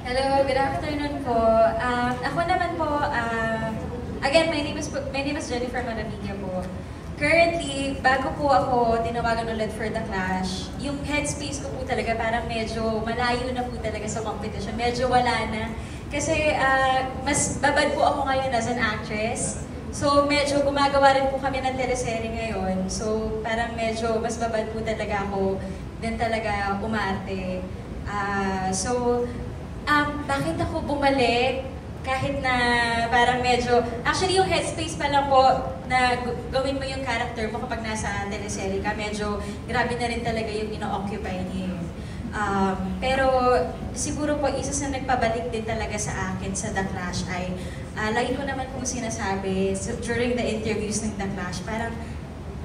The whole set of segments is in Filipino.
Hello, good afternoon po. Ako naman po, again, my name is Jennifer Maravilla po. Currently, bago po ako tinawagan ulit for The Clash, yung headspace ko po talaga parang medyo malayo na po talaga sa competition. Medyo wala na. Kasi mas babad po ako ngayon as an actress. So medyo gumagawa rin po kami ng teleserye ngayon. So parang medyo mas babad po talaga ako din talaga umarte. Bakit ako bumalik? Kahit na parang medyo, actually yung headspace pa lang po na gawin mo yung character mo kapag nasa teleserye ka, medyo grabe na rin talaga yung ino-occupy niya. Pero siguro po isa sa nagpabalik din talaga sa akin sa The Clash ay, lagi ko naman pong sinasabi during the interviews ng The Clash, parang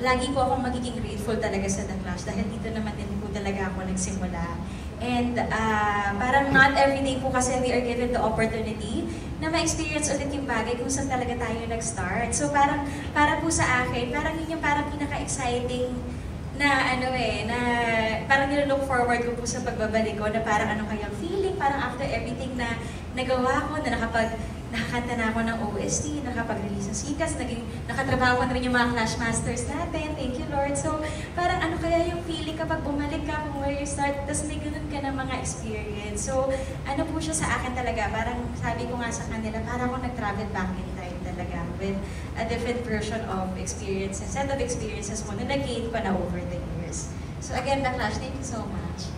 lagi po akong magiging grateful talaga sa The Clash dahil dito naman din po talaga ako nagsimula. And parang not everyday po kasi we are given the opportunity na ma-experience ulit yung bagay kung saan talaga tayo nag-start. So parang, para po sa akin, parang yun yung parang pinaka-exciting na na parang nilo-look forward ko po sa pagbabalik ko na parang ano kayang feeling, parang after everything na nagawa ko, na nakakanta na ako ng OST, nakapag-release ng sikas, nakatrabaho ko na rin yung mga Clash Masters natin, thank you Lord. So, parang ano kaya yung feeling kapag bumalik ka from where you start, tapos may ganun ka na mga experience. So, ano po siya sa akin talaga, parang sabi ko nga sa kanila, parang ako nag-travel back in time talaga with a different version of experiences, set of experiences mo na nag-gain ko na over the years. So again, The Clash, thank you so much.